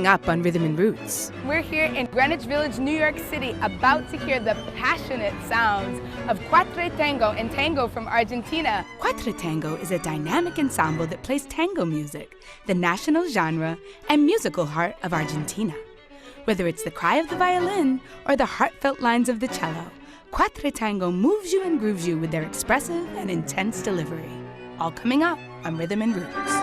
Coming up on Rhythm and Roots. We're here in Greenwich Village, New York City, about to hear the passionate sounds of Cuartetango and tango from Argentina. Cuartetango is a dynamic ensemble that plays tango music, the national genre and musical heart of Argentina. Whether it's the cry of the violin or the heartfelt lines of the cello, Cuartetango moves you and grooves you with their expressive and intense delivery. All coming up on Rhythm and Roots.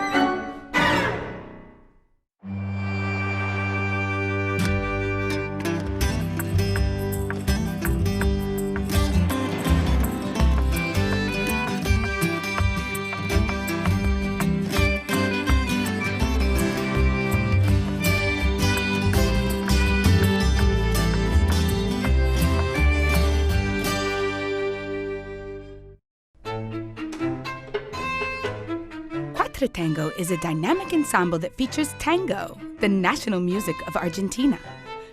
Cuartetango is a dynamic ensemble that features tango, the national music of Argentina.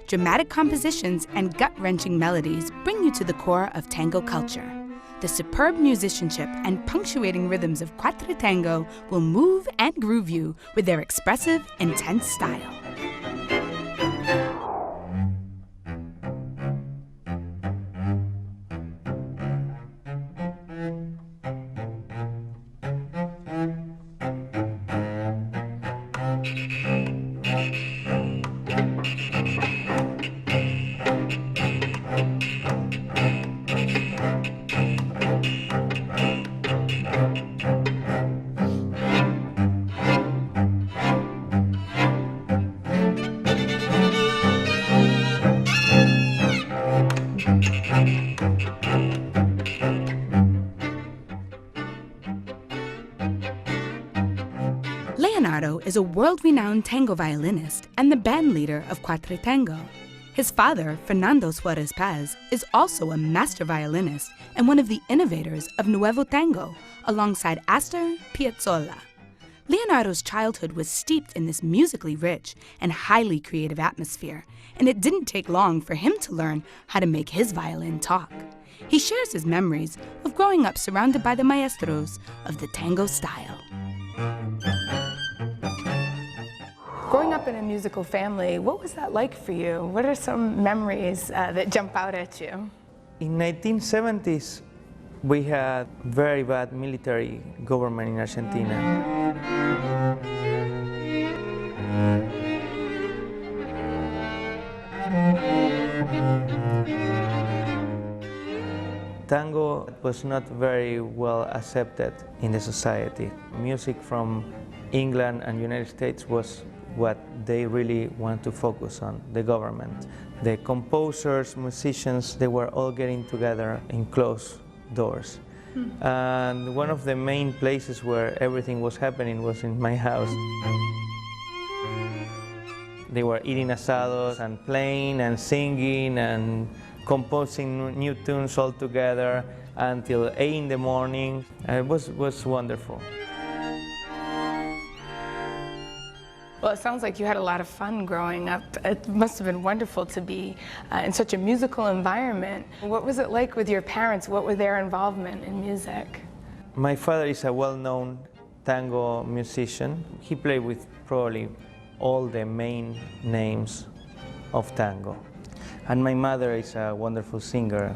Dramatic compositions and gut-wrenching melodies bring you to the core of tango culture. The superb musicianship and punctuating rhythms of Cuartetango will move and groove you with their expressive, intense style. Leonardo is a world-renowned tango violinist and the band leader of Cuartetango. His father, Leonardo Suarez Paz, is also a master violinist and one of the innovators of Nuevo Tango, alongside Astor Piazzolla. Leonardo's childhood was steeped in this musically rich and highly creative atmosphere, and it didn't take long for him to learn how to make his violin talk. He shares his memories of growing up surrounded by the maestros of the tango style. Growing up in a musical family, what was that like for you? What are some memories that jump out at you? In 1970s, we had very bad military government in Argentina. Tango was not very well accepted in the society. Music from England and United States was what they really want to focus on, the government. The composers, musicians, they were all getting together in closed doors. And one of the main places where everything was happening was in my house. They were eating asados and playing and singing and composing new tunes all together until 8 in the morning. It was wonderful. Well, it sounds like you had a lot of fun growing up. It must have been wonderful to be in such a musical environment. What was it like with your parents? What were their involvement in music? My father is a well-known tango musician. He played with probably all the main names of tango. And my mother is a wonderful singer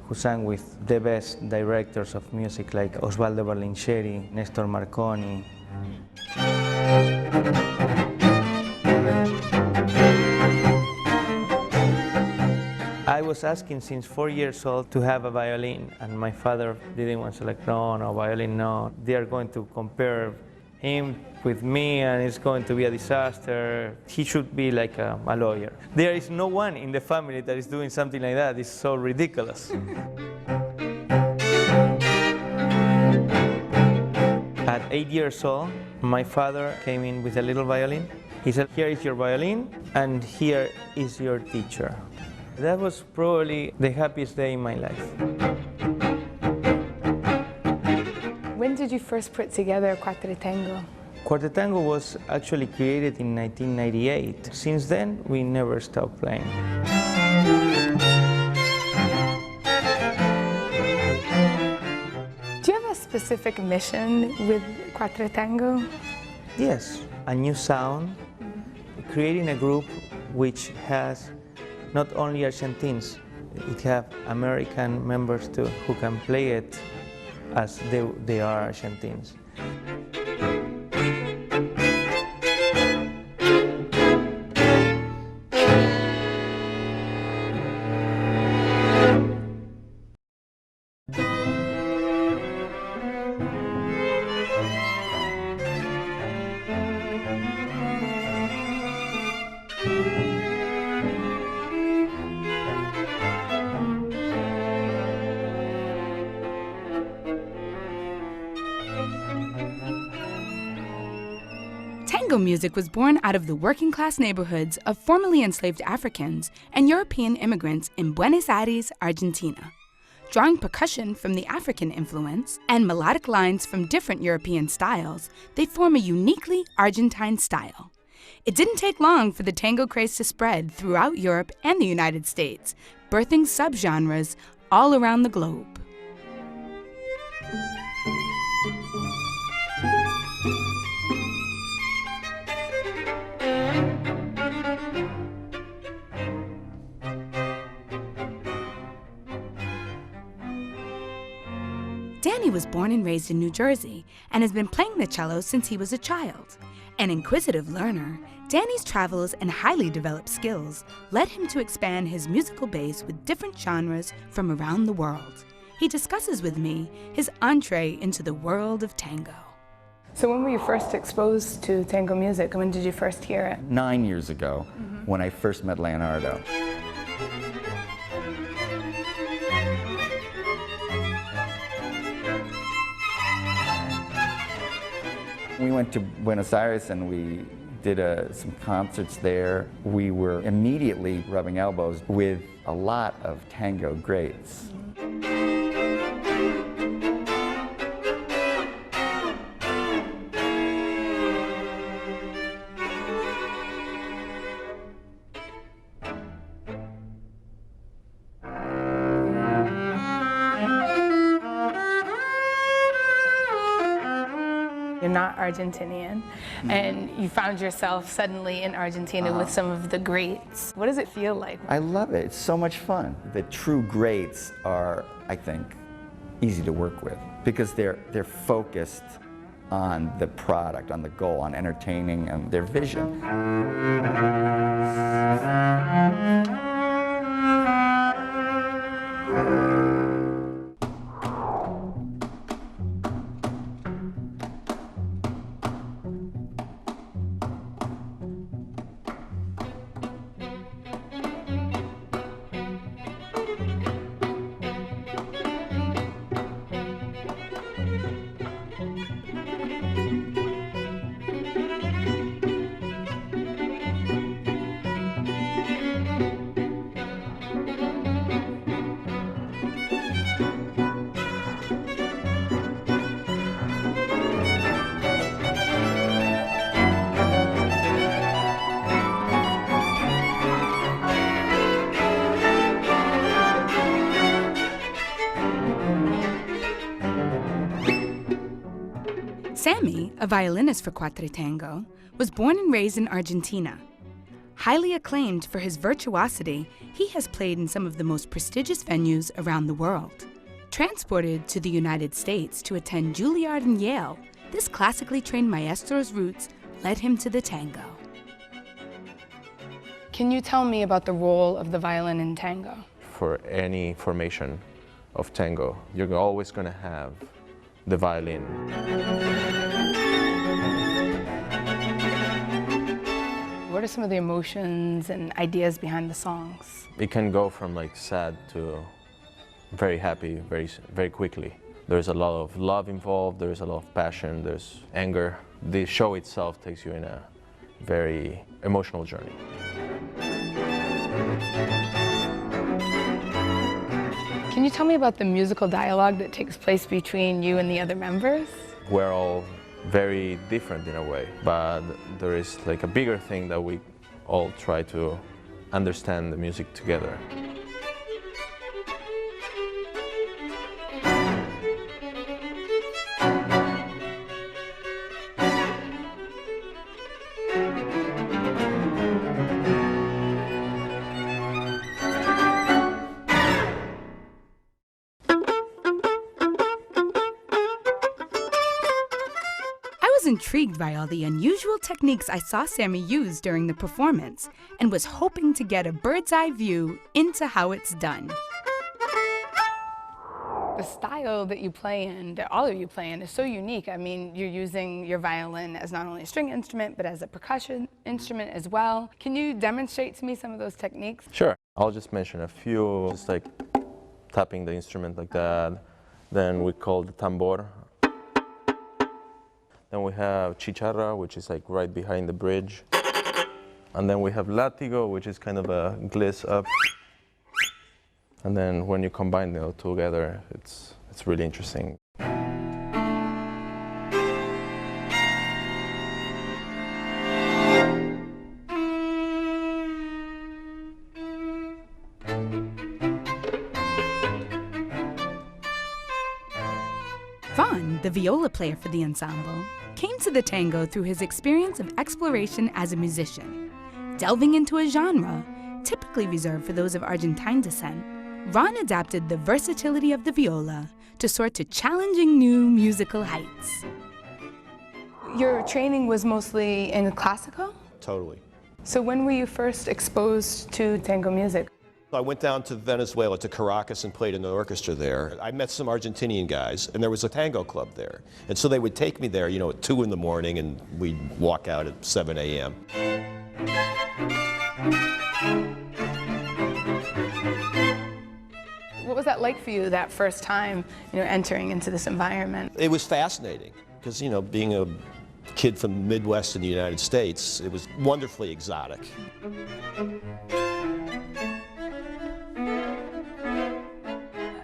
who sang with the best directors of music like Osvaldo Berlincheri, Nestor Marconi. I was asking since 4 years old to have a violin, and my father didn't want to, like, no, violin, no. They are going to compare him with me, and it's going to be a disaster. He should be like a lawyer. There is no one in the family that is doing something like that. It's so ridiculous. At 8 years old, my father came in with a little violin. He said, here is your violin, and here is your teacher. That was probably the happiest day in my life. When did you first put together Cuartetango? Cuartetango was actually created in 1998. Since then, we never stopped playing. Do you have a specific mission with Cuartetango? Yes, a new sound, creating a group which has not only Argentines, it have American members too who can play it as they are Argentines. Tango music was born out of the working-class neighborhoods of formerly enslaved Africans and European immigrants in Buenos Aires, Argentina. Drawing percussion from the African influence and melodic lines from different European styles, they form a uniquely Argentine style. It didn't take long for the tango craze to spread throughout Europe and the United States, birthing subgenres all around the globe. Danny was born and raised in New Jersey and has been playing the cello since he was a child. An inquisitive learner, Danny's travels and highly developed skills led him to expand his musical base with different genres from around the world. He discusses with me his entree into the world of tango. So when were you first exposed to tango music? When did you first hear it? 9 years ago, when I first met Leonardo. We went to Buenos Aires and we did some concerts there. We were immediately rubbing elbows with a lot of tango greats. You're not Argentinian, and you found yourself suddenly in Argentina with some of the greats. What does it feel like? I love it. It's so much fun. The true greats are, I think, easy to work with because they're focused on the product, on the goal, on entertaining and their vision. Sami, a violinist for Cuartetango, was born and raised in Argentina. Highly acclaimed for his virtuosity, he has played in some of the most prestigious venues around the world. Transported to the United States to attend Juilliard and Yale, this classically trained maestro's roots led him to the tango. Can you tell me about the role of the violin in tango? For any formation of tango, you're always going to have the violin. What are some of the emotions and ideas behind the songs? It can go from like sad to very happy very quickly. There's a lot of love involved, there's a lot of passion, there's anger. The show itself takes you in a very emotional journey. Can you tell me about the musical dialogue that takes place between you and the other members? We're all very different in a way, but there is like a bigger thing that we all try to understand the music together. was intrigued by all the unusual techniques I saw Sami use during the performance and was hoping to get a bird's-eye view into how it's done. The style that you play in, that all of you play in, is so unique. I mean, you're using your violin as not only a string instrument, but as a percussion instrument as well. Can you demonstrate to me some of those techniques? Sure. I'll just mention a few, just like tapping the instrument like that. Then we call the tambor. Then we have chicharra, which is like right behind the bridge. And then we have latigo, which is kind of a gliss up. And then when you combine them together, it's really interesting. Vaughn, the viola player for the ensemble, came to the tango through his experience of exploration as a musician. Delving into a genre typically reserved for those of Argentine descent, Vaughn adapted the versatility of the viola to soar to challenging new musical heights. Your training was mostly in classical? Totally. So when were you first exposed to tango music? I went down to Venezuela, to Caracas, and played in the orchestra there. I met some Argentinian guys, and there was a tango club there. And so they would take me there, you know, at 2 in the morning, and we'd walk out at 7 a.m. What was that like for you, that first time, entering into this environment? It was fascinating, because, you know, being a kid from the Midwest in the United States, it was wonderfully exotic.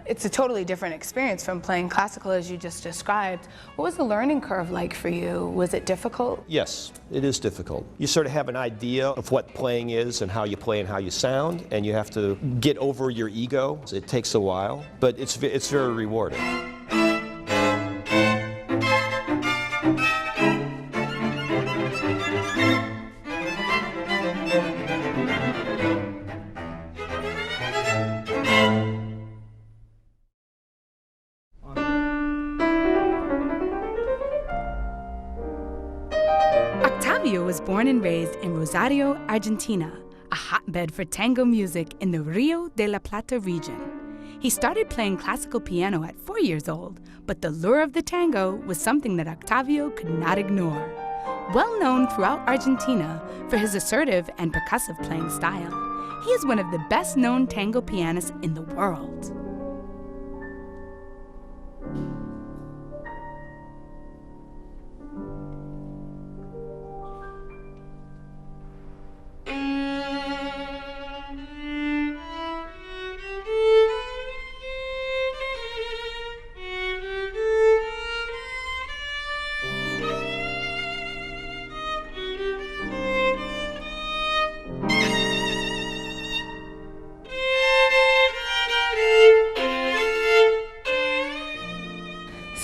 It's a totally different experience from playing classical as you just described. What was the learning curve like for you? Was it difficult? Yes, it is difficult. You sort of have an idea of what playing is and how you play and how you sound, and you have to get over your ego. It takes a while, but it's very rewarding. Octavio was born and raised in Rosario, Argentina, a hotbed for tango music in the Rio de la Plata region. He started playing classical piano at 4 years old, but the lure of the tango was something that Octavio could not ignore. Well known throughout Argentina for his assertive and percussive playing style, he is one of the best-known tango pianists in the world.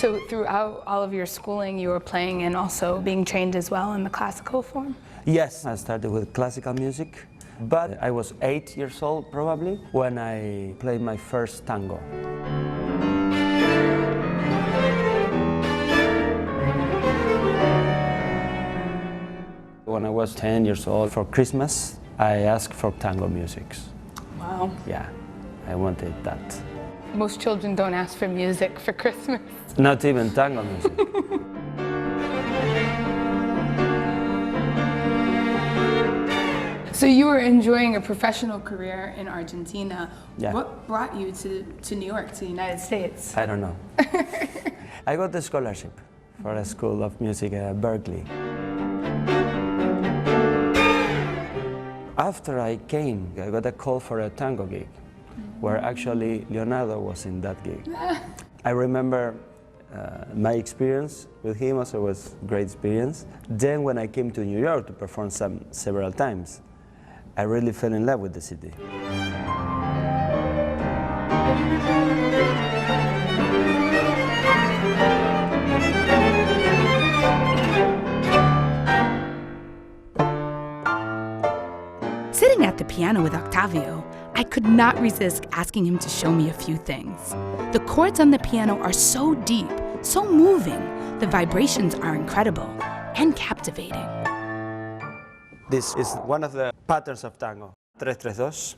So throughout all of your schooling, you were playing and also being trained as well in the classical form? Yes, I started with classical music, but I was 8 years old probably when I played my first tango. When I was 10 years old, for Christmas, I asked for tango music. Wow. Yeah, I wanted that. Most children don't ask for music for Christmas. Not even tango music. So you were enjoying a professional career in Argentina. Yeah. What brought you to New York, to the United States? I don't know. I got the scholarship for a school of music at Berkeley. After I came, I got a call for a tango gig, where actually Leonardo was in that gig. I remember my experience with him also was a great experience. Then when I came to New York to perform several times, I really fell in love with the city. Sitting at the piano with Octavio, I could not resist asking him to show me a few things. The chords on the piano are so deep So moving, the vibrations are incredible and captivating. This is one of the patterns of tango. 3-3-2.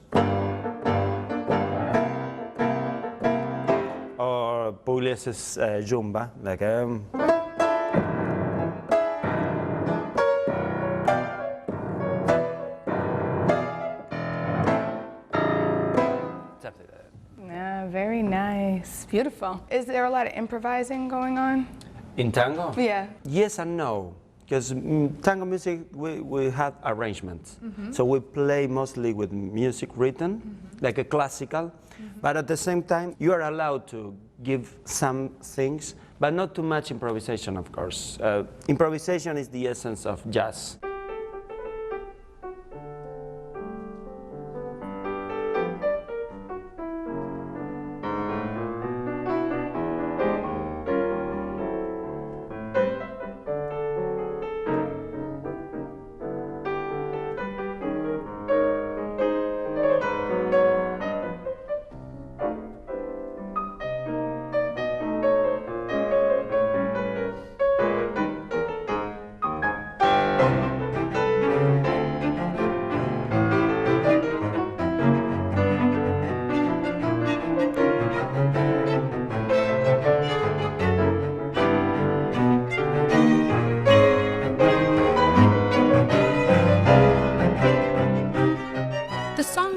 Or Pugliese jumba, like Yeah, very nice. Beautiful. Is there a lot of improvising going on? in tango? Yeah. Yes and no. Because tango music, we have arrangements. So we play mostly with music written, like a classical. But at the same time, you are allowed to give some things, but not too much improvisation, of course. Improvisation is the essence of jazz.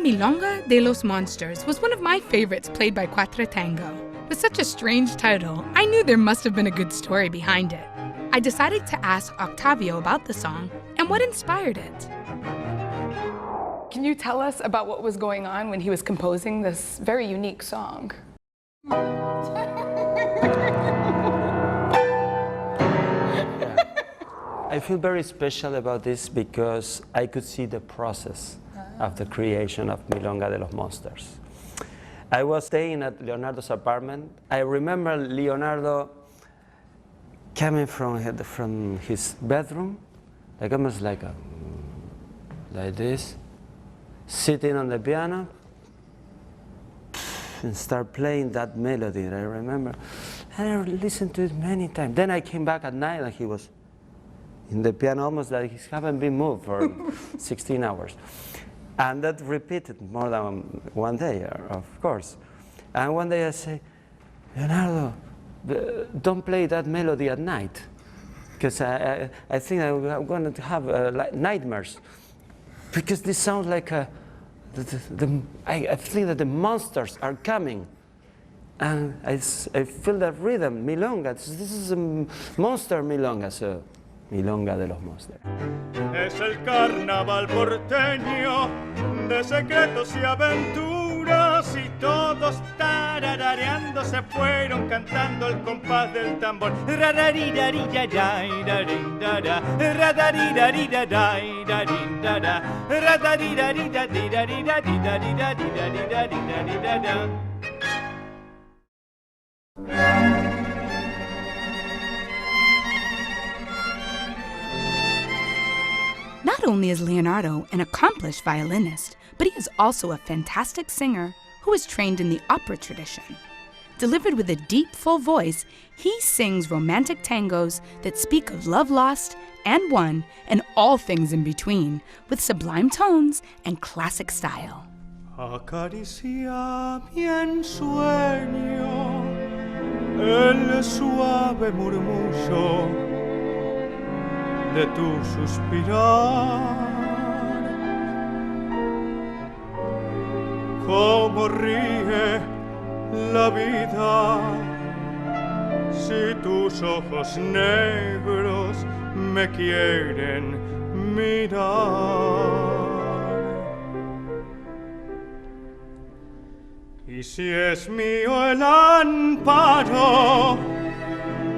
Milonga De Los Monsters was one of my favorites played by Cuartetango. With such a strange title, I knew there must have been a good story behind it. I decided to ask Octavio about the song and what inspired it. Can you tell us about what was going on when he was composing this very unique song? I feel very special about this because I could see the process of the creation of Milonga De Los Monsters. I was staying at Leonardo's apartment. I remember Leonardo coming from his bedroom, like almost like this, sitting on the piano, and start playing that melody that I remember. And I listened to it many times. Then I came back at night and he was in the piano almost like he haven't been moved for 16 hours. And that repeated more than one day, of course. And one day I say, Leonardo, don't play that melody at night, because I think I'm going to have nightmares, because this sounds like I think that the monsters are coming. And I feel that rhythm, milonga. This is a monster milonga, so Milonga de los Monsters. Es el carnaval porteño de secretos y aventuras, y todos tarareando se fueron cantando el compás del tambor. Not only is Leonardo an accomplished violinist, but he is also a fantastic singer who is trained in the opera tradition. Delivered with a deep, full voice, he sings romantic tangos that speak of love lost and won and all things in between, with sublime tones and classic style. Acaricia mi ensueño el suave murmullo de tu suspirar, cómo ríe la vida si tus ojos negros me quieren mirar. Y si es mío el amparo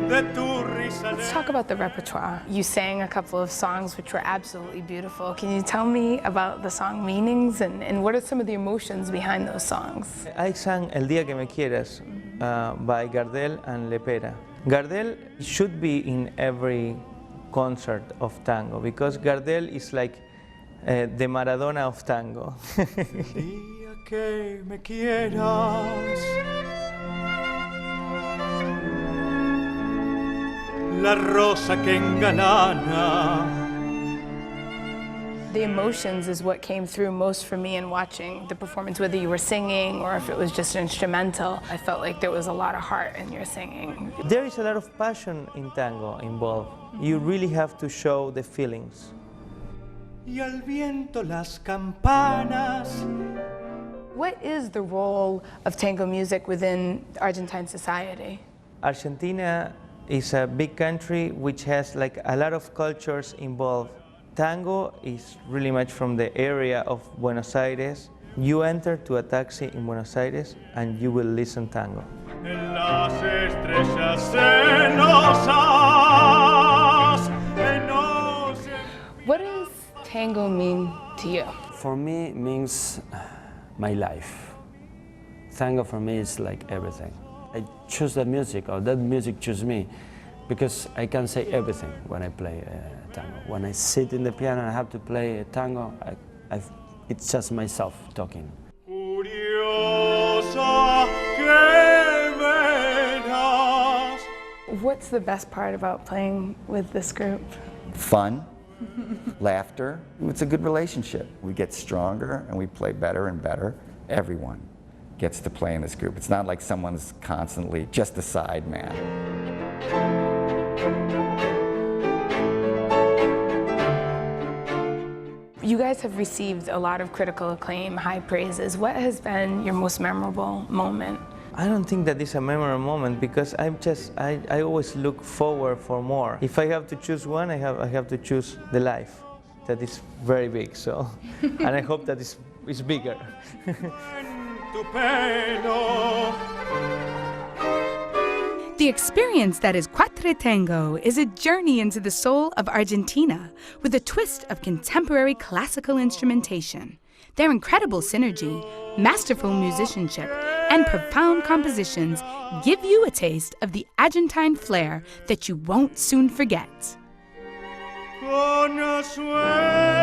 de tu risa. Let's talk about the repertoire. You sang a couple of songs which were absolutely beautiful. Can you tell me about the song meanings and what are some of the emotions behind those songs? I sang El Día Que Me Quieras by Gardel and Lepera. Gardel should be in every concert of tango because Gardel is like the Maradona of tango. El día que me quieras, la rosa que engalana. The emotions is what came through most for me in watching the performance, whether you were singing or if it was just instrumental. I felt like there was a lot of heart in your singing. There is a lot of passion in tango involved. You really have to show the feelings. Y al viento las campanas. What is the role of tango music within Argentine society? Argentina is a big country which has like a lot of cultures involved. Tango is really much from the area of Buenos Aires. You enter to a taxi in Buenos Aires and you will listen tango. En las estrellas celosas, What does tango mean to you? For me, it means my life. Tango for me is like everything. I choose that music, or that music choose me, because I can say everything when I play tango. When I sit in the piano and I have to play a tango, it's just myself talking. curiosa que verás. What's the best part about playing with this group? Fun, laughter. It's a good relationship. We get stronger and we play better and better. Everyone gets to play in this group. It's not like someone's constantly just a side man. You guys have received a lot of critical acclaim, high praises. What has been your most memorable moment? I don't think that is a memorable moment because I always look forward for more. If I have to choose one, I have to choose the life. That is very big, so, and I hope that it's bigger. Tu pelo. The experience that is Cuartetango is a journey into the soul of Argentina with a twist of contemporary classical instrumentation. Their incredible synergy, masterful musicianship, and profound compositions give you a taste of the Argentine flair that you won't soon forget. Consuelo.